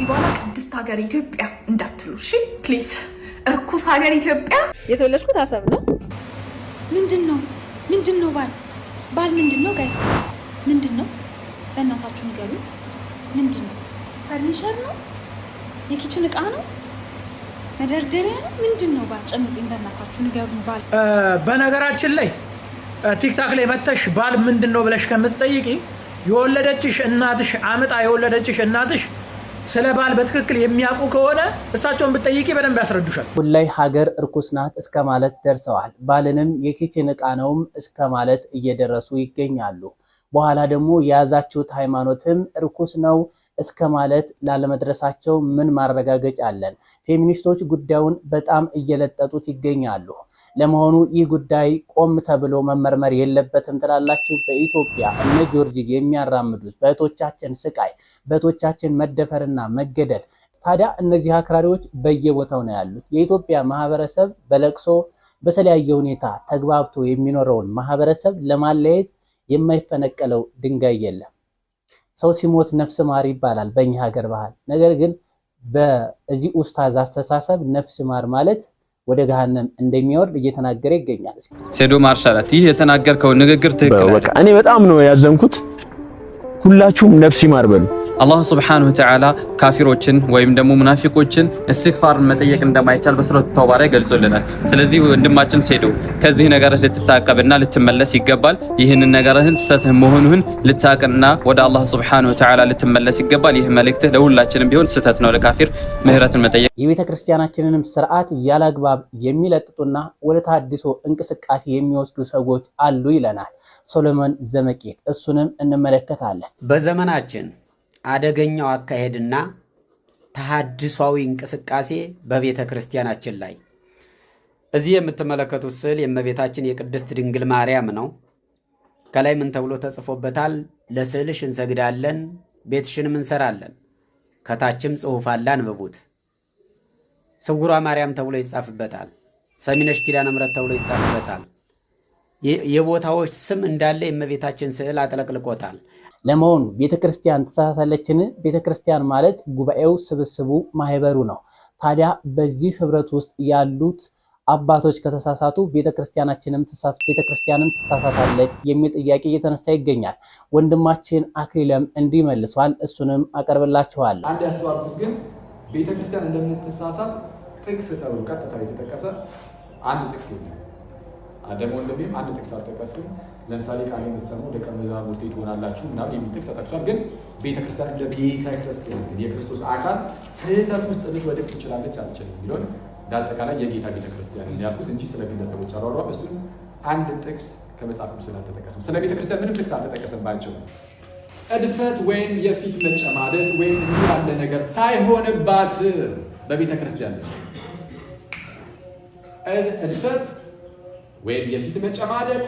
ከዚህ በኋላ ቅድስት ሀገር ኢትዮጵያ እንዳትሉ እሺ ፕሊዝ። እርኩስ ሀገር ኢትዮጵያ። የተወለድኩት አሰብ ነው። ምንድነው ባል ምንድነው ጋይስ? ምንድነው? በእናታችሁ ንገሩ። ምንድነው? ፈርኒቸር ነው? የኪችን እቃ ነው? መደርደሪያ ነው? ምንድነው? ባል ጨምቁኝ በእናታችሁ ንገሩ። ባል በነገራችን ላይ ቲክታክ ላይ መተሽ ባል ምንድነው ብለሽ ከምትጠይቂ የወለደችሽ እናትሽ አምጣ የወለደችሽ እናትሽ ስለ ባል በትክክል የሚያውቁ ከሆነ እሳቸውን ብትጠይቂ በደንብ ያስረዱሻል። ሁላይ ሀገር እርኩስ ናት እስከ ማለት ደርሰዋል። ባልንም የኪችን ዕቃ ነውም እስከ ማለት እየደረሱ ይገኛሉ። በኋላ ደግሞ የያዛችሁት ሃይማኖትም እርኩስ ነው እስከ ማለት ላለመድረሳቸው ምን ማረጋገጫ አለን? ፌሚኒስቶች ጉዳዩን በጣም እየለጠጡት ይገኛሉ። ለመሆኑ ይህ ጉዳይ ቆም ተብሎ መመርመር የለበትም ትላላችሁ? በኢትዮጵያ እነ ጆርጅ የሚያራምዱት በእህቶቻችን ስቃይ፣ በእህቶቻችን መደፈርና መገደል። ታዲያ እነዚህ አክራሪዎች በየቦታው ነው ያሉት። የኢትዮጵያ ማህበረሰብ በለቅሶ በተለያየ ሁኔታ ተግባብቶ የሚኖረውን ማህበረሰብ ለማለየት የማይፈነቀለው ድንጋይ የለም። ሰው ሲሞት ነፍስ ማር ይባላል በእኛ ሀገር ባህል። ነገር ግን በዚህ ኡስታዝ አስተሳሰብ ነፍስ ማር ማለት ወደ ገሃነም እንደሚወርድ እየተናገረ ይገኛል። ሴዶ ማርሻላት ይህ የተናገርከው ንግግር ትክክል ነው። እኔ በጣም ነው ያዘንኩት። ሁላችሁም ነፍስ ይማር በሉ። አላህ ሱብሓነሁ ወተዓላ ካፊሮችን ወይም ደግሞ ሙናፊቆችን እስትግፋር መጠየቅ እንደማይቻል በሱረቱ ተውባ ላይ ገልጾልናል። ስለዚህ ወንድማችን ሴዶ ከዚህ ነገር ልትታቀብና ልትመለስ ይገባል። ይህንን ነገርህን ስተትህ መሆኑን ልታቅና ወደ አላህ ሱብሓነሁ ወተዓላ ልትመለስ ይገባል። ይህ መልእክት ለሁላችንም ቢሆን ስተት ነው፣ ለካፊር ምህረትን መጠየቅ። የቤተ ክርስቲያናችንንም ስርዓት ያላግባብ የሚለጥጡና ወደ ታድሶ እንቅስቃሴ የሚወስዱ ሰዎች አሉ ይለናል ሶሎሞን ዘመቄት። እሱንም እንመለከታለን። በዘመናችን አደገኛው አካሄድና ተሐድሷዊ እንቅስቃሴ በቤተ ክርስቲያናችን ላይ እዚህ የምትመለከቱት ስዕል የእመቤታችን የቅድስት ድንግል ማርያም ነው። ከላይ ምን ተብሎ ተጽፎበታል? ለስዕልሽ እንሰግዳለን፣ ቤትሽንም እንሰራለን። ከታችም ጽሑፍ አለ፣ አንብቡት። ስውሯ ማርያም ተብሎ ይጻፍበታል። ሰሚነሽ ኪዳነ ምሕረት ተብሎ ይጻፍበታል። የቦታዎች ስም እንዳለ የእመቤታችን ስዕል አጥለቅልቆታል። ለመሆኑ ቤተክርስቲያን ተሳሳተለችን? ቤተክርስቲያን ማለት ጉባኤው፣ ስብስቡ፣ ማህበሩ ነው። ታዲያ በዚህ ህብረት ውስጥ ያሉት አባቶች ከተሳሳቱ ቤተክርስቲያንም ትሳሳታለች የሚል ጥያቄ እየተነሳ ይገኛል። ወንድማችን አክሊለም እንዲህ መልሷል። እሱንም አቀርብላችኋለሁ። አንድ ያስተዋልኩት ግን ቤተክርስቲያን እንደምትሳሳት ጥቅስ ተብሎ ቀጥታ የተጠቀሰ አንድ ጥቅስ ነው። አደም ወንድሜም አንድ ጥቅስ አልጠቀስም። ለምሳሌ ቃል የምትሰሙ ደቀ መዛሙርቴ ትሆናላችሁ ምናምን የሚል ጥቅስ ተጠቅሷል። ግን ቤተክርስቲያን እንደ ቤተክርስቲያን የክርስቶስ አካል ስህተት ውስጥ ልትወድቅ ትችላለች አልችልም የሚለውን በአጠቃላይ የጌታ ቤተክርስቲያን ያልኩት እንጂ ስለ ግለሰቦች አሯሯም እሱን አንድ ጥቅስ ከመጽሐፍ ቅዱስ አልተጠቀሰም። ስለ ቤተክርስቲያን ምንም ጥቅስ አልተጠቀሰባቸው። እድፈት ወይም የፊት መጨማደድ ወይም እንዲህ ያለ ነገር ሳይሆንባት በቤተክርስቲያን እድፈት ወይም የፊት መጨማደድ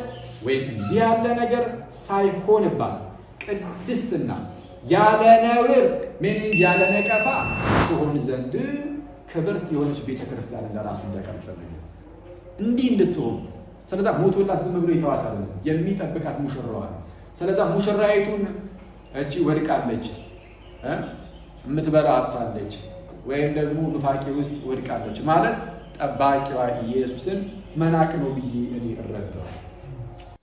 ወይም እንዲህ ያለ ነገር ሳይሆንባት ቅድስትና ያለ ነውር ምንም ያለ ነቀፋ ትሆን ዘንድ ክብርት የሆነች ቤተክርስቲያን ለራሱ እንዲያቀርብ እንዲህ እንድትሆን። ስለዛ ሞቶላት ዝም ብሎ ይተዋታል፣ የሚጠብቃት ሙሽራዋ። ስለዛ ሙሽራይቱን እቺ ወድቃለች፣ የምትበላ አጥታለች፣ ወይም ደግሞ ኑፋቄ ውስጥ ወድቃለች ማለት ጠባቂዋ ኢየሱስን መናቅ ነው ብዬ እኔ እረዳለሁ።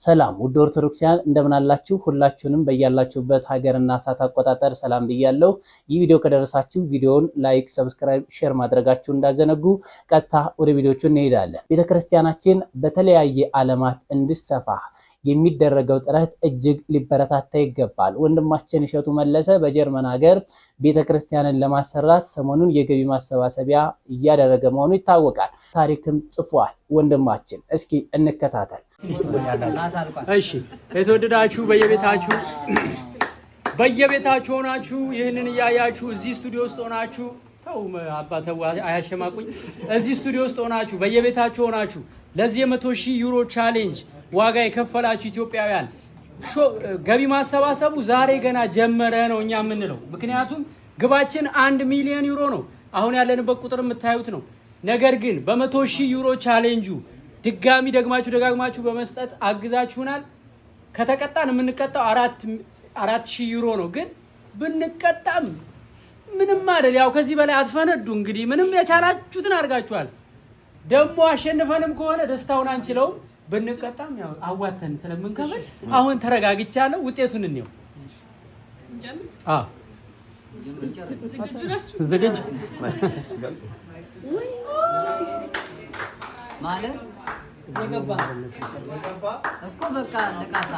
ሰላም ውድ ኦርቶዶክሳውያን እንደምን አላችሁ? ሁላችሁንም በያላችሁበት ሀገርና ሰዓት አቆጣጠር ሰላም ብያለሁ። ይህ ቪዲዮ ከደረሳችሁ ቪዲዮውን ላይክ፣ ሰብስክራይብ፣ ሼር ማድረጋችሁ እንዳዘነጉ። ቀጥታ ወደ ቪዲዮቹ እንሄዳለን። ቤተክርስቲያናችን በተለያየ ዓለማት እንድትሰፋ የሚደረገው ጥረት እጅግ ሊበረታታ ይገባል። ወንድማችን እሸቱ መለሰ በጀርመን ሀገር ቤተክርስቲያንን ለማሰራት ሰሞኑን የገቢ ማሰባሰቢያ እያደረገ መሆኑ ይታወቃል። ታሪክም ጽፏል ወንድማችን። እስኪ እንከታተል። እሺ የተወደዳችሁ በየቤታችሁ ሆናችሁ ይህንን እያያችሁ እዚህ ስቱዲዮ ውስጥ ሆናችሁ አባተው አያሸማቁኝ። እዚህ ስቱዲዮ ውስጥ ሆናችሁ በየቤታችሁ ሆናችሁ ለዚህ የ100,000 ዩሮ ቻሌንጅ ዋጋ የከፈላችሁ ኢትዮጵያውያን ገቢ ማሰባሰቡ ዛሬ ገና ጀመረ ነው እኛ የምንለው። ምክንያቱም ግባችን 1 ሚሊዮን ዩሮ ነው። አሁን ያለንበት ቁጥር የምታዩት ነው። ነገር ግን በ100,000 ዩሮ ቻሌንጁ ድጋሚ ደጋግማችሁ በመስጠት አግዛችሁናል። ከተቀጣን የምንቀጣው 4,000 ዩሮ ነው። ግን ብንቀጣም ምንም አይደል። ያው ከዚህ በላይ አትፈነዱ። እንግዲህ ምንም የቻላችሁትን አድርጋችኋል። ደግሞ አሸንፈንም ከሆነ ደስታውን አንችለውም። ብንቀጣም ያው አዋተን ስለምንከፍል አሁን ተረጋግቻለሁ። ውጤቱን እንየው። ዝግጁ ማለት የገባ እኮ በቃ ነቃሳ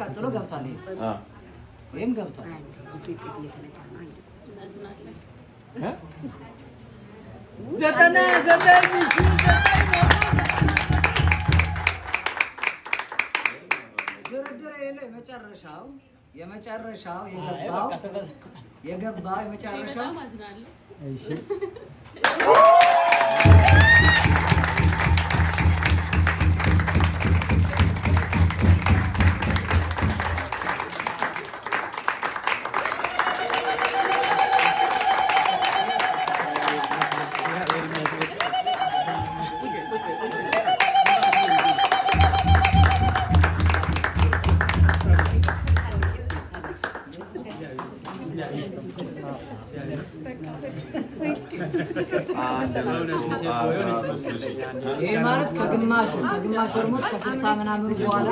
ቀጥሎ ገብቷል። ይሄም ገብቷል። ዘጠና ዘጠኝ ድርድር የለው። የመጨረሻው የመጨረሻው የገባው የመጨረሻው ይሄ ማለት ከግማሹ ኦልሞስት ከ60 ምናምን በኋላ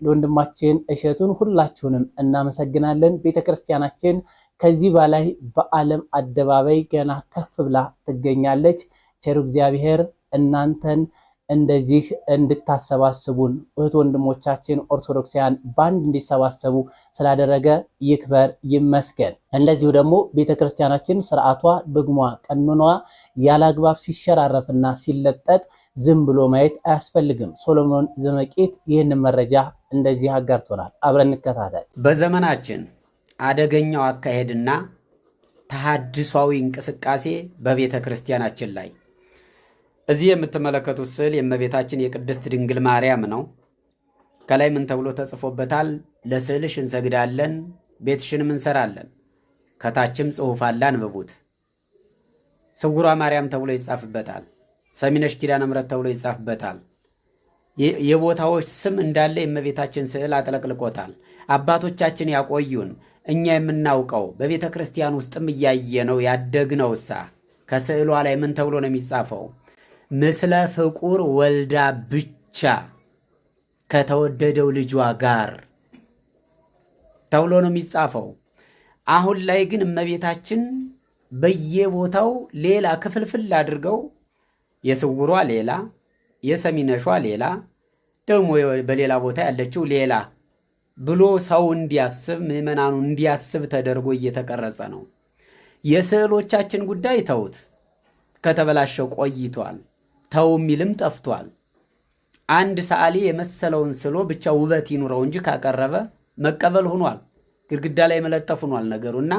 ለወንድማችን እሸቱን ሁላችሁንም እናመሰግናለን። ቤተክርስቲያናችን ከዚህ በላይ በዓለም አደባባይ ገና ከፍ ብላ ትገኛለች። ቸሩ እግዚአብሔር እናንተን እንደዚህ እንድታሰባስቡን እህት ወንድሞቻችን ኦርቶዶክሳውያን ባንድ እንዲሰባሰቡ ስላደረገ ይክበር ይመስገን። እንደዚሁ ደግሞ ቤተክርስቲያናችን ስርዓቷ፣ ድግሟ፣ ቀኖኗ ያላግባብ ሲሸራረፍና ሲለጠጥ ዝም ብሎ ማየት አያስፈልግም። ሶሎሞን ዘመቂት ይህንን መረጃ እንደዚህ አጋርቶናል። አብረን እንከታተል። በዘመናችን አደገኛው አካሄድና ተሐድሷዊ እንቅስቃሴ በቤተ ክርስቲያናችን ላይ እዚህ የምትመለከቱት ስዕል የእመቤታችን የቅድስት ድንግል ማርያም ነው። ከላይ ምን ተብሎ ተጽፎበታል? ለስዕልሽ እንሰግዳለን፣ ቤትሽንም እንሰራለን። ከታችም ጽሑፍ አለ፣ አንብቡት። ስውሯ ማርያም ተብሎ ይጻፍበታል። ሰሚነሽ ኪዳነ ምሕረት ተብሎ ይጻፍበታል። የቦታዎች ስም እንዳለ የእመቤታችን ስዕል አጥለቅልቆታል። አባቶቻችን ያቆዩን እኛ የምናውቀው በቤተ ክርስቲያን ውስጥም እያየነው ያደግነው እሳ ከስዕሏ ላይ ምን ተብሎ ነው የሚጻፈው? ምስለ ፍቁር ወልዳ ብቻ ከተወደደው ልጇ ጋር ተብሎ ነው የሚጻፈው። አሁን ላይ ግን እመቤታችን በየቦታው ሌላ ክፍልፍል አድርገው የስውሯ ሌላ፣ የሰሚነሿ ሌላ፣ ደግሞ በሌላ ቦታ ያለችው ሌላ ብሎ ሰው እንዲያስብ ምዕመናኑ እንዲያስብ ተደርጎ እየተቀረጸ ነው። የስዕሎቻችን ጉዳይ ተውት፣ ከተበላሸው ቆይቷል። ተው የሚልም ጠፍቷል። አንድ ሰዓሊ የመሰለውን ስሎ ብቻ ውበት ይኑረው እንጂ ካቀረበ መቀበል ሆኗል። ግድግዳ ላይ መለጠፍ ሆኗል ነገሩና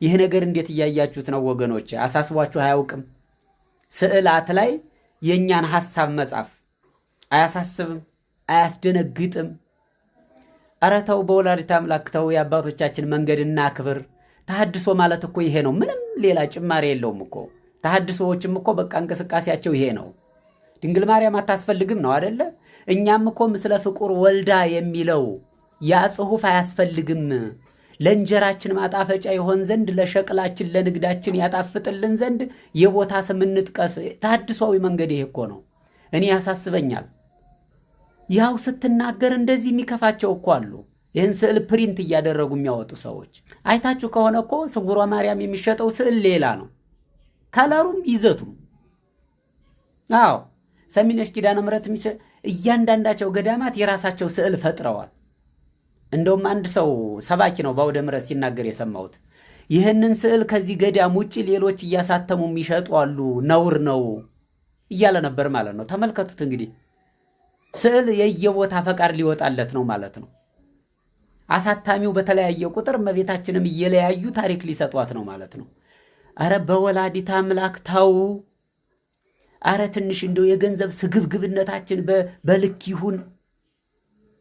ይህ ነገር እንዴት እያያችሁት ነው ወገኖች? አሳስቧችሁ አያውቅም? ስዕላት ላይ የእኛን ሐሳብ መጻፍ አያሳስብም? አያስደነግጥም? ኧረ ተው፣ በወላዲተ አምላክ ተው። የአባቶቻችን መንገድና ክብር። ተሐድሶ ማለት እኮ ይሄ ነው። ምንም ሌላ ጭማሪ የለውም እኮ። ተሐድሶዎችም እኮ በቃ እንቅስቃሴያቸው ይሄ ነው። ድንግል ማርያም አታስፈልግም ነው አደለ? እኛም እኮ ምስለ ፍቁር ወልዳ የሚለው ያ ጽሑፍ አያስፈልግም። ለእንጀራችን ማጣፈጫ ይሆን ዘንድ ለሸቅላችን ለንግዳችን ያጣፍጥልን ዘንድ የቦታ ስም እንጥቀስ። ተሐድሷዊ መንገድ ይሄ እኮ ነው። እኔ ያሳስበኛል። ያው ስትናገር እንደዚህ የሚከፋቸው እኮ አሉ። ይህን ስዕል ፕሪንት እያደረጉ የሚያወጡ ሰዎች አይታችሁ ከሆነ እኮ ስውሯ ማርያም የሚሸጠው ስዕል ሌላ ነው፣ ከለሩም ይዘቱም። አዎ ሰሚነሽ ኪዳነ ምሕረት እያንዳንዳቸው ገዳማት የራሳቸው ስዕል ፈጥረዋል። እንደውም አንድ ሰው ሰባኪ ነው በአውደ ምሕረት ሲናገር የሰማሁት ይህንን ስዕል ከዚህ ገዳም ውጭ ሌሎች እያሳተሙ የሚሸጡ አሉ፣ ነውር ነው እያለ ነበር ማለት ነው። ተመልከቱት እንግዲህ ስዕል የየቦታ ፈቃድ ሊወጣለት ነው ማለት ነው። አሳታሚው በተለያየ ቁጥር እመቤታችንም እየለያዩ ታሪክ ሊሰጧት ነው ማለት ነው። አረ በወላዲተ አምላክ ተው። አረ ትንሽ እንደው የገንዘብ ስግብግብነታችን በልክ ይሁን።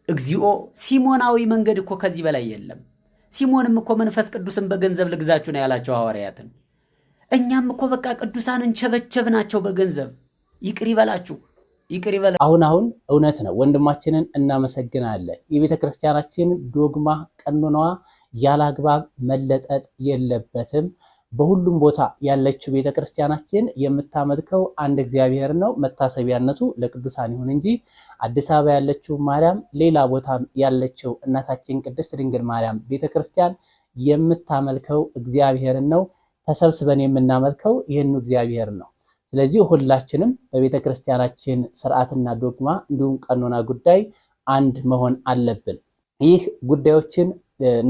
እግዚኦ ሲሞናዊ መንገድ እኮ ከዚህ በላይ የለም። ሲሞንም እኮ መንፈስ ቅዱስን በገንዘብ ልግዛችሁ ነው ያላቸው ሐዋርያትን። እኛም እኮ በቃ ቅዱሳንን ቸበቸብናቸው በገንዘብ። ይቅር ይበላችሁ፣ ይቅር ይበላ። አሁን እውነት ነው። ወንድማችንን እናመሰግናለን። የቤተ ክርስቲያናችን ዶግማ ቀኖናዋ ያላግባብ መለጠጥ የለበትም። በሁሉም ቦታ ያለችው ቤተ ክርስቲያናችን የምታመልከው አንድ እግዚአብሔር ነው። መታሰቢያነቱ ለቅዱሳን ይሁን እንጂ አዲስ አበባ ያለችው ማርያም፣ ሌላ ቦታ ያለችው እናታችን ቅድስት ድንግል ማርያም ቤተ ክርስቲያን የምታመልከው እግዚአብሔርን ነው። ተሰብስበን የምናመልከው ይህን እግዚአብሔር ነው። ስለዚህ ሁላችንም በቤተ ክርስቲያናችን ስርዓትና ዶግማ እንዲሁም ቀኖና ጉዳይ አንድ መሆን አለብን። ይህ ጉዳዮችን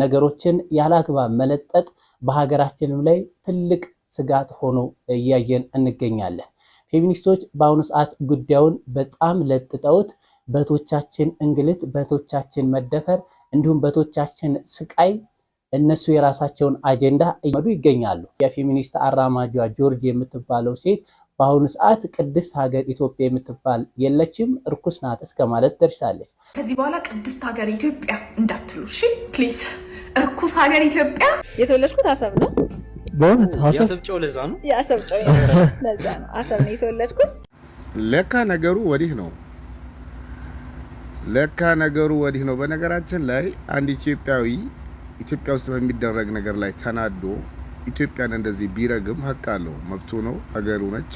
ነገሮችን ያላግባብ መለጠጥ በሀገራችንም ላይ ትልቅ ስጋት ሆኖ እያየን እንገኛለን። ፌሚኒስቶች በአሁኑ ሰዓት ጉዳዩን በጣም ለጥጠውት በእህቶቻችን እንግልት፣ በእህቶቻችን መደፈር እንዲሁም በእህቶቻችን ስቃይ እነሱ የራሳቸውን አጀንዳ እየመዱ ይገኛሉ። የፌሚኒስት አራማጇ ጆርጅ የምትባለው ሴት በአሁኑ ሰዓት ቅድስት ሀገር ኢትዮጵያ የምትባል የለችም፣ እርኩስ ናት እስከ ማለት ደርሳለች። ከዚህ በኋላ ቅድስት ሀገር ኢትዮጵያ እንዳትሉ እሺ ፕሊዝ። እርኩስ ሀገር ኢትዮጵያ። የተወለድኩት አሰብ ነው። በእውነት የአሰብ ጨው ለዛ ነው። የአሰብ ጨው ለዛ ነው አሰብ ነው የተወለድኩት። ለካ ነገሩ ወዲህ ነው። ለካ ነገሩ ወዲህ ነው። በነገራችን ላይ አንድ ኢትዮጵያዊ ኢትዮጵያ ውስጥ በሚደረግ ነገር ላይ ተናዶ ኢትዮጵያን እንደዚህ ቢረግም ሀቅ አለው፣ መብቱ ነው። ሀገሩ ነች፣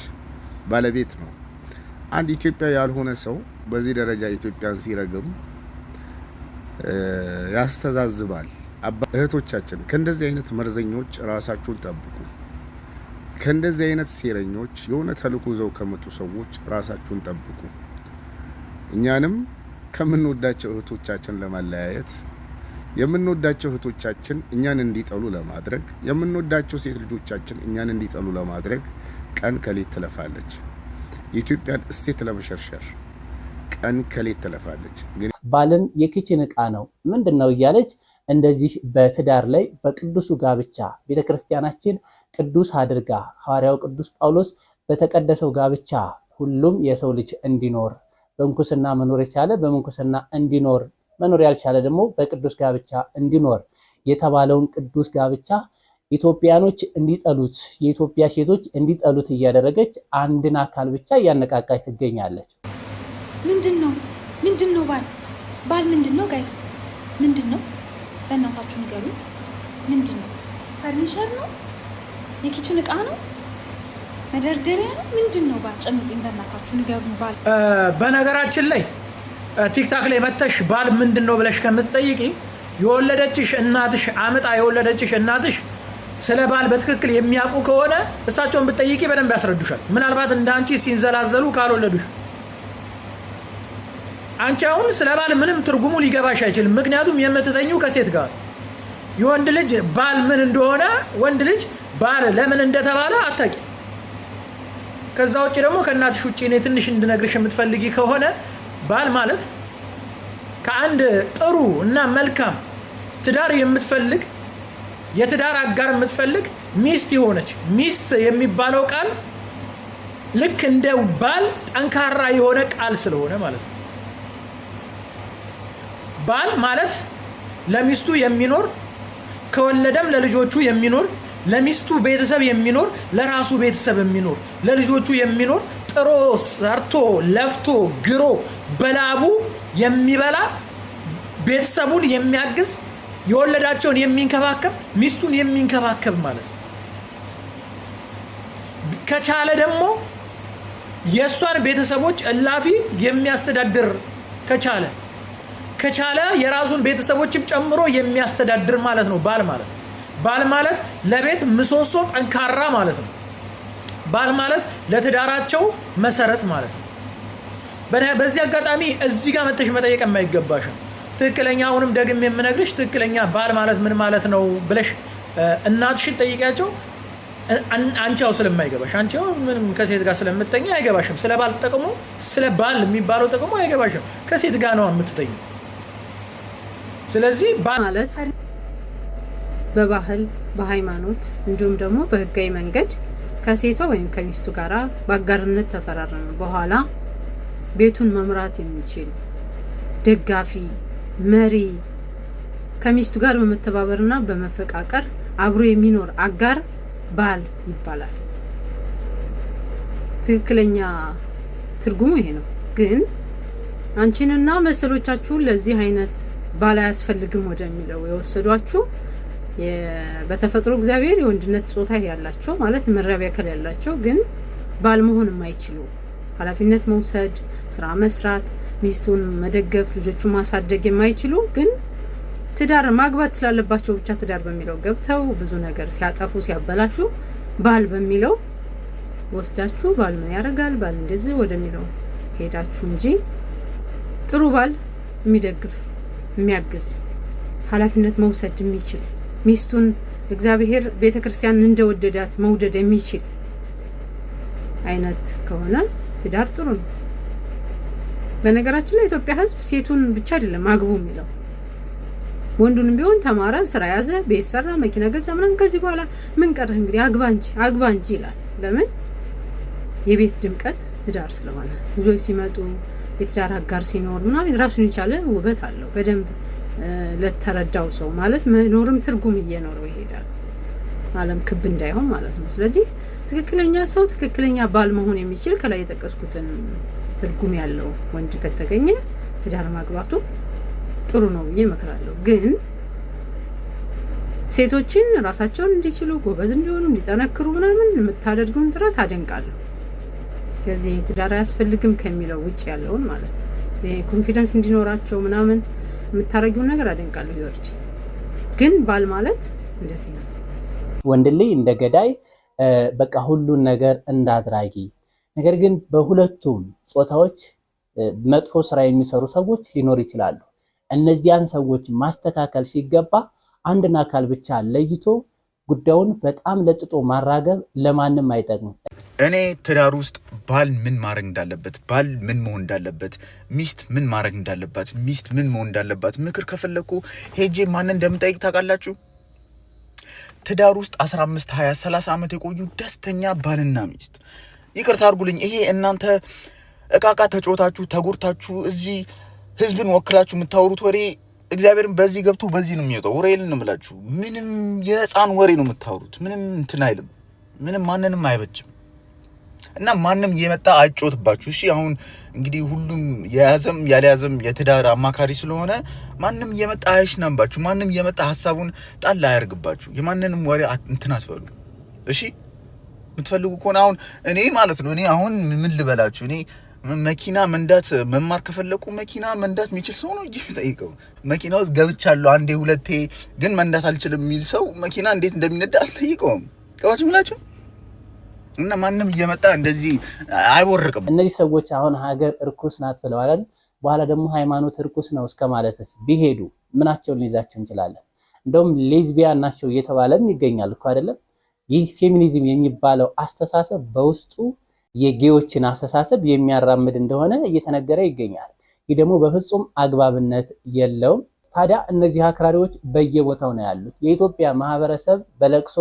ባለቤት ነው። አንድ ኢትዮጵያዊ ያልሆነ ሰው በዚህ ደረጃ ኢትዮጵያን ሲረግም ያስተዛዝባል። እህቶቻችን ከእንደዚህ አይነት መርዘኞች ራሳችሁን ጠብቁ። ከእንደዚህ አይነት ሴረኞች፣ የሆነ ተልዕኮ ይዘው ከመጡ ሰዎች ራሳችሁን ጠብቁ። እኛንም ከምንወዳቸው እህቶቻችን ለማለያየት፣ የምንወዳቸው እህቶቻችን እኛን እንዲጠሉ ለማድረግ፣ የምንወዳቸው ሴት ልጆቻችን እኛን እንዲጠሉ ለማድረግ ቀን ከሌት ትለፋለች። የኢትዮጵያን እሴት ለመሸርሸር ቀን ከሌት ትለፋለች። ባልን የኪችን ዕቃ ነው ምንድነው እያለች እንደዚህ በትዳር ላይ በቅዱሱ ጋብቻ ቤተክርስቲያናችን ቅዱስ አድርጋ ሐዋርያው ቅዱስ ጳውሎስ በተቀደሰው ጋብቻ ሁሉም የሰው ልጅ እንዲኖር፣ በምንኩስና መኖር የቻለ በምንኩስና እንዲኖር፣ መኖር ያልቻለ ደግሞ በቅዱስ ጋብቻ እንዲኖር የተባለውን ቅዱስ ጋብቻ ኢትዮጵያኖች እንዲጠሉት፣ የኢትዮጵያ ሴቶች እንዲጠሉት እያደረገች አንድን አካል ብቻ እያነቃቃች ትገኛለች። ምንድነው ባል ምንድነው? ጋይስ ምንድነው? በእናታችሁ ንገሩ። ምንድነው? ፈርኒቸር ነው? የኪችን ዕቃ ነው? መደርደሪያ ነው? ምንድነው? ባል ጨምቁኝ፣ በእናታችሁ ንገሩ። ባል በነገራችን ላይ ቲክታክ ላይ መተሽ ባል ምንድነው ብለሽ ከምትጠይቂ የወለደችሽ እናትሽ አምጣ የወለደችሽ እናትሽ ስለ ባል በትክክል የሚያውቁ ከሆነ እሳቸውን ብትጠይቂ በደንብ ያስረዱሻል። ምናልባት እንዳንቺ ሲንዘላዘሉ ካልወለዱሽ አንቺ አሁን ስለ ባል ምንም ትርጉሙ ሊገባሽ አይችልም። ምክንያቱም የምትተኙ ከሴት ጋር የወንድ ልጅ ባል ምን እንደሆነ ወንድ ልጅ ባል ለምን እንደተባለ አታውቂ። ከዛ ውጭ ደግሞ ከእናትሽ ውጭ እኔ ትንሽ እንድነግርሽ የምትፈልጊ ከሆነ ባል ማለት ከአንድ ጥሩ እና መልካም ትዳር የምትፈልግ የትዳር አጋር የምትፈልግ ሚስት የሆነች ሚስት የሚባለው ቃል ልክ እንደ ባል ጠንካራ የሆነ ቃል ስለሆነ ማለት ነው። ባል ማለት ለሚስቱ የሚኖር ከወለደም ለልጆቹ የሚኖር ለሚስቱ ቤተሰብ የሚኖር ለራሱ ቤተሰብ የሚኖር ለልጆቹ የሚኖር ጥሮ ሰርቶ ለፍቶ ግሮ በላቡ የሚበላ ቤተሰቡን የሚያግዝ የወለዳቸውን የሚንከባከብ ሚስቱን የሚንከባከብ ማለት ነው። ከቻለ ደግሞ የእሷን ቤተሰቦች እላፊ የሚያስተዳድር ከቻለ የራሱን ቤተሰቦችም ጨምሮ የሚያስተዳድር ማለት ነው ባል ማለት። ባል ማለት ለቤት ምሰሶ ጠንካራ ማለት ነው። ባል ማለት ለትዳራቸው መሰረት ማለት ነው። በዚህ አጋጣሚ እዚህ ጋር መተሽ መጠየቅ የማይገባሽም ትክክለኛ አሁንም ደግም የምነግርሽ ትክክለኛ ባል ማለት ምን ማለት ነው ብለሽ እናትሽን ጠይቂያቸው። አንቺው ስለማይገባሽ አንቺው ምንም ከሴት ጋር ስለምትተኛ አይገባሽም። ስለ ባል ጥቅሙ ስለ ባል የሚባለው ጥቅሙ አይገባሽም። ከሴት ጋር ነው የምትተኝ። ስለዚህ ባል ማለት በባህል በሃይማኖት እንዲሁም ደግሞ በህጋዊ መንገድ ከሴቷ ወይም ከሚስቱ ጋራ በአጋርነት ተፈራረመ በኋላ ቤቱን መምራት የሚችል ደጋፊ መሪ ከሚስቱ ጋር በመተባበርና በመፈቃቀር አብሮ የሚኖር አጋር ባል ይባላል። ትክክለኛ ትርጉሙ ይሄ ነው። ግን አንቺንና መሰሎቻችሁ ለዚህ አይነት ባል አያስፈልግም ወደሚለው የወሰዷችሁ በተፈጥሮ እግዚአብሔር የወንድነት ጾታ ያላቸው ማለት መራቢያ አካል ያላቸው ግን ባል መሆን የማይችሉ ኃላፊነት መውሰድ፣ ስራ መስራት፣ ሚስቱን መደገፍ፣ ልጆቹን ማሳደግ የማይችሉ ግን ትዳር ማግባት ስላለባቸው ብቻ ትዳር በሚለው ገብተው ብዙ ነገር ሲያጠፉ ሲያበላሹ ባል በሚለው ወስዳችሁ ባል ምን ያደርጋል ባል እንደዚህ ወደሚለው ሄዳችሁ እንጂ ጥሩ ባል የሚደግፍ የሚያግዝ ኃላፊነት መውሰድ የሚችል ሚስቱን እግዚአብሔር ቤተክርስቲያን እንደወደዳት መውደድ የሚችል አይነት ከሆነ ትዳር ጥሩ ነው። በነገራችን ላይ ኢትዮጵያ ሕዝብ ሴቱን ብቻ አይደለም አግቡ የሚለው ወንዱንም ቢሆን ተማረ፣ ስራ ያዘ፣ ቤት ሰራ፣ መኪና ገዛ ምናምን ከዚህ በኋላ ምን ቀረህ እንግዲህ አግባ እንጂ ይላል። ለምን? የቤት ድምቀት ትዳር ስለሆነ ልጆች ሲመጡ የትዳር አጋር ሲኖር ምናምን ራሱን የቻለ ውበት አለው። በደንብ ለተረዳው ሰው ማለት መኖርም ትርጉም እየኖረው ይሄዳል። ዓለም ክብ እንዳይሆን ማለት ነው። ስለዚህ ትክክለኛ ሰው ትክክለኛ ባል መሆን የሚችል ከላይ የጠቀስኩትን ትርጉም ያለው ወንድ ከተገኘ ትዳር ማግባቱ ጥሩ ነው ብዬ እመክራለሁ። ግን ሴቶችን ራሳቸውን እንዲችሉ ጎበዝ እንዲሆኑ እንዲጠነክሩ ምናምን የምታደርጉን ጥረት አደንቃለሁ። ከዚህ ትዳር አያስፈልግም ከሚለው ውጭ ያለውን ማለት ነው ይሄ ኮንፊደንስ እንዲኖራቸው ምናምን የምታረጊው ነገር አደንቃለሁ። ይወርድ ግን ባል ማለት እንደዚህ ነው። ወንድ ልጅ እንደ ገዳይ በቃ ሁሉን ነገር እንዳድራጊ ነገር ግን በሁለቱም ጾታዎች መጥፎ ስራ የሚሰሩ ሰዎች ሊኖር ይችላሉ። እነዚያን ሰዎች ማስተካከል ሲገባ አንድን አካል ብቻ ለይቶ ጉዳዩን በጣም ለጥጦ ማራገብ ለማንም አይጠቅምም። እኔ ትዳር ውስጥ ባል ምን ማድረግ እንዳለበት፣ ባል ምን መሆን እንዳለበት፣ ሚስት ምን ማድረግ እንዳለባት፣ ሚስት ምን መሆን እንዳለባት ምክር ከፈለኩ ሄጄ ማንን እንደምጠይቅ ታውቃላችሁ? ትዳር ውስጥ 15 20 30 ዓመት የቆዩ ደስተኛ ባልና ሚስት። ይቅርታ አድርጉልኝ፣ ይሄ እናንተ እቃቃ ተጫወታችሁ ተጎርታችሁ እዚህ ህዝብን ወክላችሁ የምታወሩት ወሬ እግዚአብሔርን በዚህ ገብቶ በዚህ ነው የሚወጣው። ወሬ የለም ብላችሁ ምንም የህፃን ወሬ ነው የምታወሩት። ምንም እንትን አይልም፣ ምንም ማንንም አይበጅም። እና ማንም የመጣ አይጮትባችሁ። እሺ አሁን እንግዲህ ሁሉም የያዘም ያልያዘም የትዳር አማካሪ ስለሆነ ማንም የመጣ አይሽናባችሁ፣ ማንም የመጣ ሐሳቡን ጣል አያርግባችሁ። የማንንም ወሬ እንትን አትበሉ። እሺ የምትፈልጉ ከሆነ አሁን እኔ ማለት ነው እኔ አሁን ምን ልበላችሁ፣ እኔ መኪና መንዳት መማር ከፈለኩ መኪና መንዳት የሚችል ሰው ነው እንጂ ጠይቀው። መኪና ውስጥ ገብቻለሁ አንዴ ሁለቴ ግን መንዳት አልችልም የሚል ሰው መኪና እንዴት እንደሚነዳ አልጠይቀውም። ቀባችሁ ምላችሁ እና ማንም እየመጣ እንደዚህ አይወርቅም። እነዚህ ሰዎች አሁን ሀገር እርኩስ ናት ብለዋል አይደል? በኋላ ደግሞ ሃይማኖት እርኩስ ነው እስከማለትስ ቢሄዱ ምናቸውን ሊይዛቸው እንችላለን? እንደውም ሌዝቢያን ናቸው እየተባለም ይገኛል እኮ አይደለም? ይህ ፌሚኒዝም የሚባለው አስተሳሰብ በውስጡ የጌዎችን አስተሳሰብ የሚያራምድ እንደሆነ እየተነገረ ይገኛል። ይህ ደግሞ በፍጹም አግባብነት የለውም። ታዲያ እነዚህ አክራሪዎች በየቦታው ነው ያሉት። የኢትዮጵያ ማህበረሰብ በለቅሶ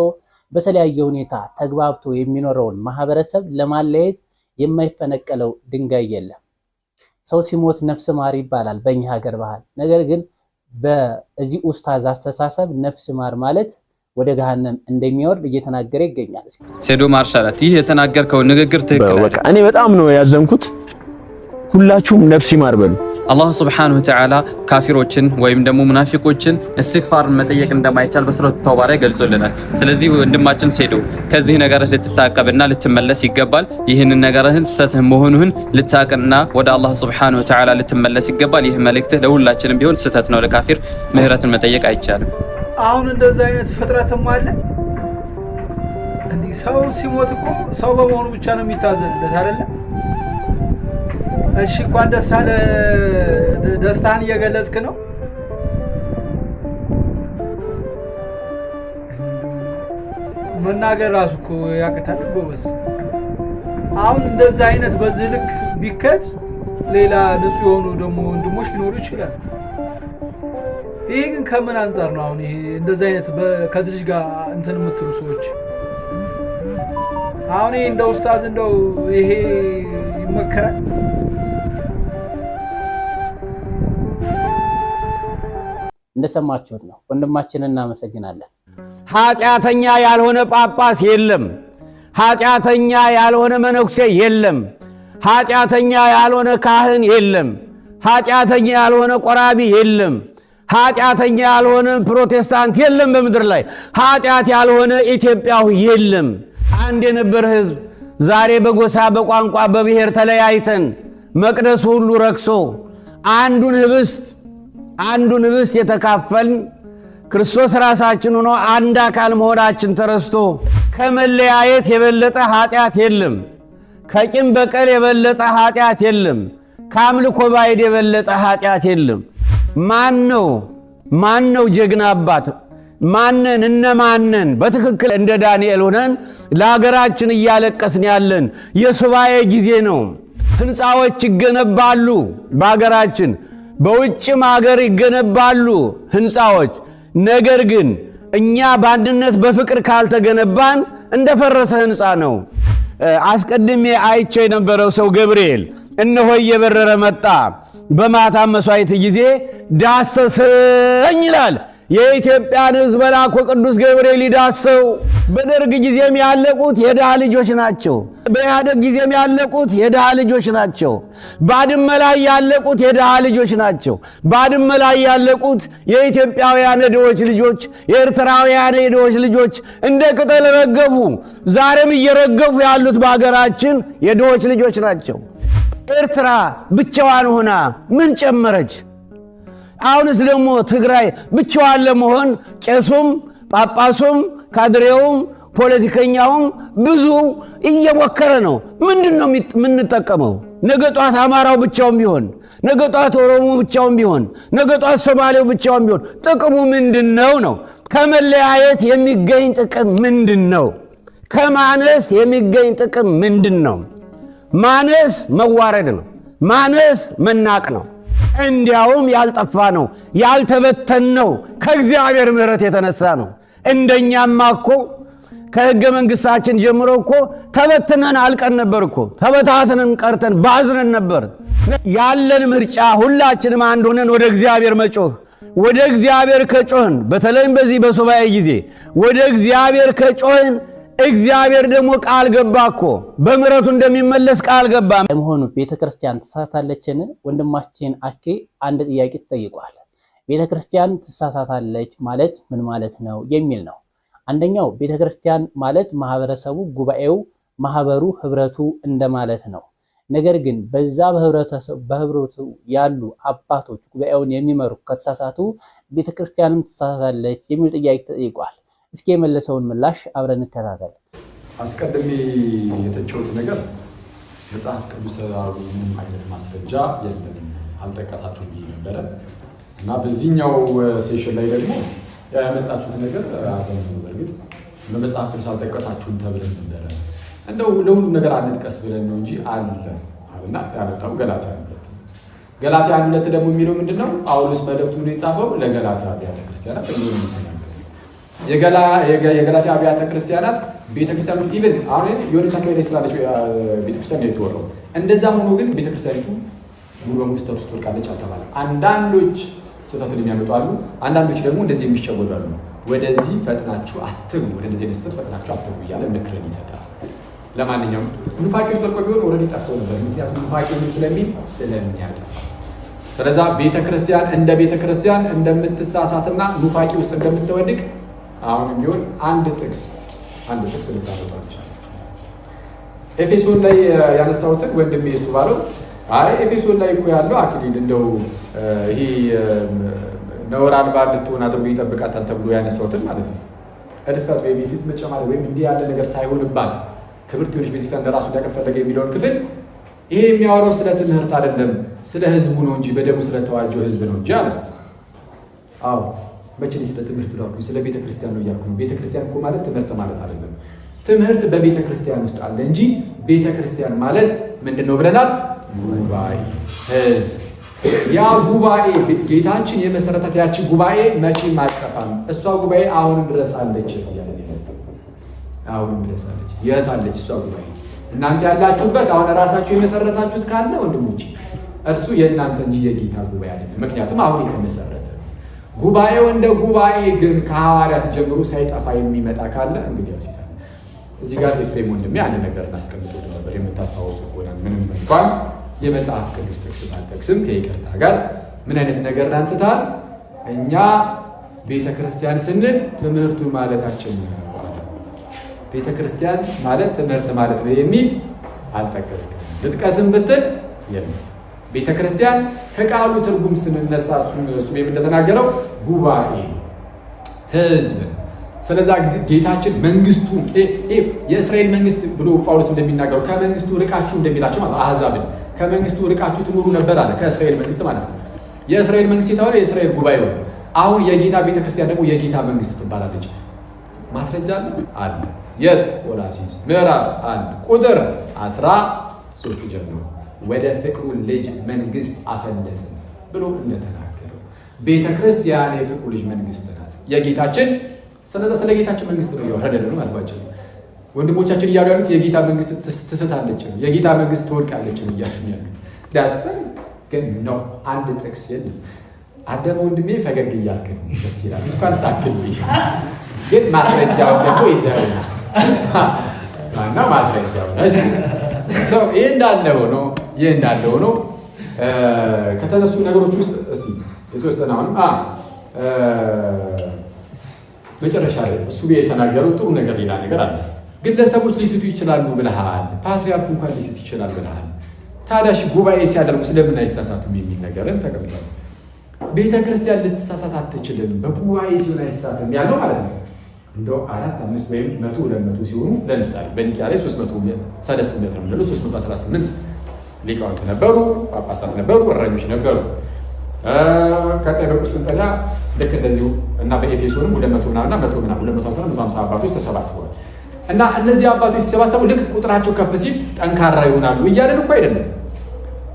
በተለያየ ሁኔታ ተግባብቶ የሚኖረውን ማህበረሰብ ለማለየት የማይፈነቀለው ድንጋይ የለም። ሰው ሲሞት ነፍስ ማር ይባላል በእኛ ሀገር ባህል። ነገር ግን በዚህ ኡስታዝ አስተሳሰብ ነፍስ ማር ማለት ወደ ገሃነም እንደሚወርድ እየተናገረ ይገኛል። ሴዶ ማርሻላት ይህ የተናገርከው ንግግር ትክክል አይደለም። እኔ በጣም ነው ያዘንኩት። ሁላችሁም ነፍስ ይማር በሉ። አላህ ሱብሓነሁ ወተዓላ ካፊሮችን ወይም ደግሞ ሙናፊቆችን እስትግፋር መጠየቅ እንደማይቻል በሱረቱ ተውባ ላይ ገልጾልናል። ስለዚህ ወንድማችን ሴዶ ከዚህ ነገር ልትታቀብና ልትመለስ ይገባል። ይህንን ነገርህን ስተትህ መሆኑን ልታቅና ወደ አላህ ሱብሓነሁ ወተዓላ ልትመለስ ይገባል። ይህ መልእክት ለሁላችንም ቢሆን ስተት ነው። ለካፊር ምህረትን መጠየቅ አይቻልም። አሁን እንደዚህ አይነት ፍጥረትም አለ እንዴ? ሰው ሲሞት እኮ ሰው በመሆኑ ብቻ ነው የሚታዘንለት አይደለ? እሺ እንኳን ደስ አለ ደስታን እየገለጽክ ነው። መናገር ራሱ እኮ ያቅታል ጎበዝ። አሁን እንደዚህ አይነት በዚህ ልክ ቢከድ ሌላ ንጹህ የሆኑ ደግሞ ወንድሞች ሊኖሩ ይችላል። ይሄ ግን ከምን አንፃር ነው አሁን ይሄ እንደዚህ አይነት ከዚህ ልጅ ጋር እንትን የምትሉ ሰዎች? አሁን ይሄ እንደ ኡስታዝ እንደው ይሄ ይመከራል? እንደሰማችሁት ነው። ወንድማችንን እናመሰግናለን። ኃጢአተኛ ያልሆነ ጳጳስ የለም። ኃጢአተኛ ያልሆነ መነኩሴ የለም። ኃጢአተኛ ያልሆነ ካህን የለም። ኃጢአተኛ ያልሆነ ቆራቢ የለም። ኃጢአተኛ ያልሆነ ፕሮቴስታንት የለም። በምድር ላይ ኃጢአት ያልሆነ ኢትዮጵያዊ የለም። አንድ የነበር ህዝብ ዛሬ በጎሳ በቋንቋ በብሔር ተለያይተን መቅደሱ ሁሉ ረክሶ አንዱን ህብስት የተካፈልን ክርስቶስ ራሳችን ሆኖ አንድ አካል መሆናችን ተረስቶ ከመለያየት የበለጠ ኃጢአት የለም። ከቂም በቀል የበለጠ ኃጢአት የለም። ከአምልኮ ባዕድ የበለጠ ኃጢአት የለም። ማን ነው ጀግና አባት? ማንን እነማንን በትክክል እንደ ዳንኤል ሆነን ለሀገራችን እያለቀስን ያለን? የሱባኤ ጊዜ ነው። ህንፃዎች ይገነባሉ በሀገራችን፣ በውጭም ሀገር ይገነባሉ ህንፃዎች። ነገር ግን እኛ በአንድነት በፍቅር ካልተገነባን እንደፈረሰ ህንፃ ነው። አስቀድሜ አይቼው የነበረው ሰው ገብርኤል እነሆ እየበረረ መጣ፣ በማታ መስዋዕት ጊዜ ዳሰሰኝ ይላል። የኢትዮጵያን ህዝብ መልአኩ ቅዱስ ገብርኤል ይዳሰው። በደርግ ጊዜም ያለቁት የድሃ ልጆች ናቸው። በኢህአደግ ጊዜም ያለቁት የድሃ ልጆች ናቸው። ባድመ ላይ ያለቁት የድሃ ልጆች ናቸው። ባድመ ላይ ያለቁት የኢትዮጵያውያን የድሆች ልጆች፣ የኤርትራውያን የድሆች ልጆች እንደ ቅጠል ረገፉ። ዛሬም እየረገፉ ያሉት በሀገራችን የድሆች ልጆች ናቸው። ኤርትራ ብቻዋን ሆና ምን ጨመረች? አሁንስ ደግሞ ትግራይ ብቻዋን ለመሆን ቄሱም ጳጳሱም ካድሬውም ፖለቲከኛውም ብዙ እየሞከረ ነው። ምንድነው የምንጠቀመው? ነገ ጧት አማራው ብቻውን ቢሆን፣ ነገ ጧት ኦሮሞ ብቻውን ቢሆን፣ ነገ ጧት ሶማሌው ብቻውን ቢሆን ጥቅሙ ምንድነው ነው? ከመለያየት የሚገኝ ጥቅም ምንድነው? ከማነስ የሚገኝ ጥቅም ምንድነው? ማነስ መዋረድ ነው። ማነስ መናቅ ነው። እንዲያውም ያልጠፋ ነው፣ ያልተበተን ነው። ከእግዚአብሔር ምሕረት የተነሳ ነው። እንደኛማ እኮ ከሕገ መንግሥታችን ጀምሮ እኮ ተበትነን አልቀን ነበር እኮ። ተበታትነን ቀርተን ባዝነን ነበር። ያለን ምርጫ ሁላችንም አንድ ሆነን ወደ እግዚአብሔር መጮህ። ወደ እግዚአብሔር ከጮህን፣ በተለይም በዚህ በሱባኤ ጊዜ ወደ እግዚአብሔር ከጮህን እግዚአብሔር ደግሞ ቃል ገባ እኮ በምሕረቱ እንደሚመለስ ቃል ገባ። ለመሆኑ ቤተክርስቲያን ትሳሳታለችን? ወንድማችን አኬ አንድ ጥያቄ ተጠይቋል። ቤተክርስቲያን ትሳሳታለች ማለት ምን ማለት ነው የሚል ነው። አንደኛው ቤተክርስቲያን ማለት ማህበረሰቡ፣ ጉባኤው፣ ማህበሩ፣ ህብረቱ እንደማለት ነው። ነገር ግን በዛ በህብረቱ ያሉ አባቶች ጉባኤውን የሚመሩ ከተሳሳቱ ቤተክርስቲያንም ትሳሳታለች የሚል ጥያቄ ተጠይቋል። እስኪ የመለሰውን ምላሽ አብረን እንከታተል። አስቀድሜ የተቸውት ነገር መጽሐፍ ቅዱሳዊ ምንም አይነት ማስረጃ የለም አልጠቀሳችሁም ብዬ ነበረ እና በዚህኛው ሴሽን ላይ ደግሞ ያመጣችሁት ነገር በእርግጥ በመጽሐፍ ቅዱስ አልጠቀሳችሁም ተብለን ነበረ። እንደው ለሁሉም ነገር አንጥቀስ ብለን ነው እንጂ አለና ያመጣው ገላትያ 1:2 ደግሞ የሚለው ምንድነው? ጳውሎስ መልእክቱን የጻፈው ለገላትያ አብያተ ክርስቲያናት ነው። የገላትያ አብያተ ክርስቲያናት ቤተክርስቲያኖች ኢቭን አሁን የሆነች አካባቢ ላይ ስላለች ቤተክርስቲያን የተወራው እንደዛም ሆኖ ግን ቤተክርስቲያኒቱ ሙሉ በሙሉ ስህተት ውስጥ ወድቃለች አልተባለም። አንዳንዶች ስህተትን የሚያመጡ አሉ፣ አንዳንዶች ደግሞ እንደዚህ የሚሸወዱ አሉ። ወደዚህ ፈጥናችሁ አትግቡ፣ ወደዚህ አይነት ስህተት ፈጥናችሁ አትግቡ እያለ ምክርን ይሰጣል። ለማንኛውም ኑፋቄ ውስጥ ወድቆ ቢሆን ኦልሬዲ ጠፍቶ ነበር። ምክንያቱም ኑፋቄ ስለሚያጠፋ ስለዛ ቤተክርስቲያን እንደ ቤተክርስቲያን እንደምትሳሳትና ኑፋቄ ውስጥ እንደምትወድቅ አሁንም ቢሆን አንድ ጥቅስ ልታመጡ አልቻላችሁም። ኤፌሶን ላይ ያነሳሁትን ወንድሜ እሱ ባለው አይ ኤፌሶን ላይ እኮ ያለው አክሊል እንደው ይሄ ነውር አልባ እንድትሆን አድርጎ ይጠብቃታል ተብሎ ያነሳሁትን ማለት ነው። እድፈት ወይም የፊት መጨማደድ ወይም እንዲህ ያለ ነገር ሳይሆንባት ክብርት የሆነች ቤተክርስቲያን እንደራሱ ሊያቀርብ ፈለገ የሚለውን ክፍል ይሄ የሚያወራው ስለ ትምህርት አይደለም፣ ስለ ህዝቡ ነው እንጂ በደሙ ስለተዋጀው ህዝብ ነው እንጂ አለ። አዎ መቼ ስለ ትምህርት ነው ስለ ቤተክርስቲያን ነው እያልኩ ነው። ቤተክርስቲያን እኮ ማለት ትምህርት ማለት አይደለም። ትምህርት በቤተክርስቲያን ውስጥ አለ እንጂ ቤተክርስቲያን ማለት ምንድነው ብለናል? ጉባኤ፣ ህዝብ። ያ ጉባኤ ጌታችን የመሰረታት ያቺ ጉባኤ መቼም አትጠፋም። እሷ ጉባኤ አሁንም ድረስ አለች ይላል። አሁንም ድረስ አለች። የት አለች እሷ ጉባኤ? እናንተ ያላችሁበት አሁን ራሳችሁ የመሰረታችሁት ካለ ወንድሞች እርሱ የእናንተ እንጂ የጌታ ጉባኤ አይደለም። ምክንያቱም አሁን የተመሰረተ ጉባኤው እንደ ጉባኤ ግን ከሐዋርያት ጀምሮ ሳይጠፋ የሚመጣ ካለ እንግዲህ ያው ሲታል እዚህ ጋር ኤፍሬም ወንድሜ አንድ ነገር እናስቀምጦት ነበር የምታስታውሱ ከሆነ ምንም እንኳን የመጽሐፍ ቅዱስ ጥቅስ ባልጠቅስም ከይቅርታ ጋር ምን አይነት ነገር አንስታል? እኛ ቤተ ክርስቲያን ስንል ትምህርቱ ማለታችን ነው። ቤተ ክርስቲያን ማለት ትምህርት ማለት ነው የሚል አልጠቀስክም። ልጥቀስም ብትል የለም። ቤተ ክርስቲያን ከቃሉ ትርጉም ስንነሳ እሱም እንደተናገረው ጉባኤ፣ ህዝብ። ስለዛ ጌታችን መንግስቱ የእስራኤል መንግስት ብሎ ጳውሎስ እንደሚናገረው ከመንግስቱ ርቃችሁ እንደሚላቸው ማለት አሕዛብን ከመንግስቱ ርቃችሁ ትኖሩ ነበር አለ። ከእስራኤል መንግስት ማለት ነው። የእስራኤል መንግስት የተባለው የእስራኤል ጉባኤ ነው። አሁን የጌታ ቤተክርስቲያን ደግሞ የጌታ መንግስት ትባላለች። ማስረጃ አለ። የት? ቆላስይስ ምዕራፍ 1 ቁጥር 13 ጀምሮ ወደ ፍቅሩ ልጅ መንግስት አፈለስን ብሎ እንደተናገረው ቤተክርስቲያን የፍቅሩ ልጅ መንግስት ናት። የጌታችን ስለ ጌታችን መንግስት ነው ያወረደልን ማለት ነው። ወንድሞቻችን እያሉ ያሉት የጌታ መንግስት ትስታለች ነው፣ የጌታ መንግስት ትወድቃለች ነው እያሉ ያሉት። ዳስፈን ግን ነው አንድ ጥቅስ የለም። አደመ ወንድሜ ፈገግ እያልክ ደስ ይላል እንኳን ሳክልኝ፣ ግን ማስረጃው ደግሞ ይዘውና ማና ማስረጃው ነሽ ሰው ይሄ እንዳለ ሆኖ ከተነሱ ነገሮች ውስጥ እስቲ የተወሰነ አሁን መጨረሻ ላይ እሱ የተናገረው ጥሩ ነገር ሌላ ነገር አለ። ግለሰቦች ሊስቱ ይችላሉ ብለሃል፣ ፓትርያርኩ እንኳን ሊስት ይችላል ብለሃል። ታዲያ ጉባኤ ሲያደርጉ ስለምን አይሳሳቱም የሚል ነገርን ተቀምጧል። ቤተ ክርስቲያን ልትሳሳት አትችልም፣ በጉባኤ ሲሆን አይሳሳትም ያለው ማለት ነው። እንደው 4፣ 5 ወይም 100፣ 200 ሲሆኑ ለምሳሌ በኒቅያ ላይ 300 ነው የሚለው 318 ሊቃውንት ነበሩ፣ ጳጳሳት ነበሩ፣ እረኞች ነበሩ። ቀጣይ በቁስጥንጥንያ ልክ እንደዚሁ እና በኤፌሶንም 200 ምናምና 100 ምናምን 250 150 አባቶች ተሰባስበዋል። እና እነዚህ አባቶች ሲሰባሰቡ ልክ ቁጥራቸው ከፍ ሲል ጠንካራ ይሆናሉ እያለን እኮ አይደለም።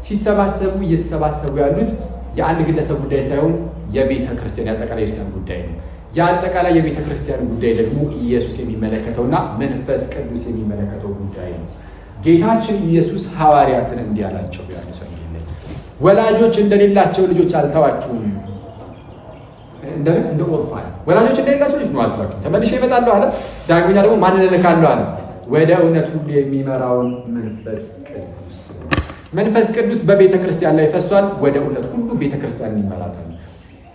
ሲሰባሰቡ እየተሰባሰቡ ያሉት የአንድ ግለሰብ ጉዳይ ሳይሆን የቤተ ክርስቲያን የአጠቃላይ ክርስቲያን ጉዳይ ነው። የአጠቃላይ የቤተ ክርስቲያን ጉዳይ ደግሞ ኢየሱስ የሚመለከተውና መንፈስ ቅዱስ የሚመለከተው ጉዳይ ነው። ጌታችን ኢየሱስ ሐዋርያትን እንዲህ አላቸው ዮሐንስ ወንጌል ላይ ወላጆች እንደሌላቸው ልጆች አልተዋችሁም፣ እንደ ኦርፋን ወላጆች እንደሌላቸው ልጆች ነው አልተዋችሁም፣ ተመልሼ እመጣለሁ አለ። ዳግመኛ ደግሞ ማንን እልካለሁ አለ? ወደ እውነት ሁሉ የሚመራውን መንፈስ ቅዱስ። መንፈስ ቅዱስ በቤተ ክርስቲያን ላይ ፈሷል። ወደ እውነት ሁሉ ቤተ ክርስቲያንን ይመራታል።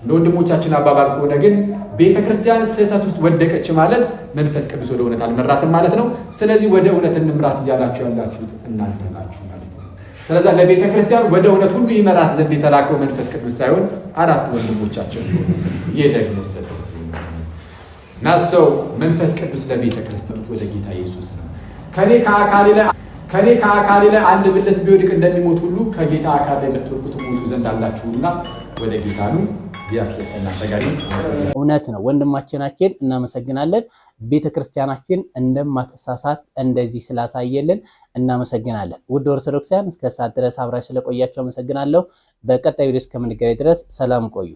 ለወንድሞቻችን አባባል ከሆነ ግን ቤተ ክርስቲያን ስህተት ውስጥ ወደቀች ማለት መንፈስ ቅዱስ ወደ እውነት አልመራትም ማለት ነው። ስለዚህ ወደ እውነት እንምራት እያላችሁ ያላችሁት እናንተ ናችሁ ማለት ነው። ስለዚህ ለቤተ ክርስቲያን ወደ እውነት ሁሉ ይመራት ዘንድ የተላከው መንፈስ ቅዱስ ሳይሆን 4 ወንድሞቻችን ነው። ይሄ ደግሞ ስህተት እና ሰው መንፈስ ቅዱስ ለቤተ ክርስቲያን ወደ ጌታ ኢየሱስ ነው። ከኔ ከአካሌ ላይ አንድ ብልት ቢወድቅ እንደሚሞት ሁሉ ከጌታ አካል ላይ ልትወድቁ ትሞቱ ዘንድ አላችሁና ወደ ጌታ ነው። እውነት ነው ወንድማችናችን፣ እናመሰግናለን። ቤተክርስቲያናችን እንደማተሳሳት እንደዚህ ስላሳየልን እናመሰግናለን። ውድ ኦርቶዶክሳውያን እስከ ሰዓት ድረስ አብራችሁ ስለቆያችሁ አመሰግናለሁ። በቀጣዩ ቪዲዮ እስከምንገናኝ ድረስ ሰላም ቆዩ።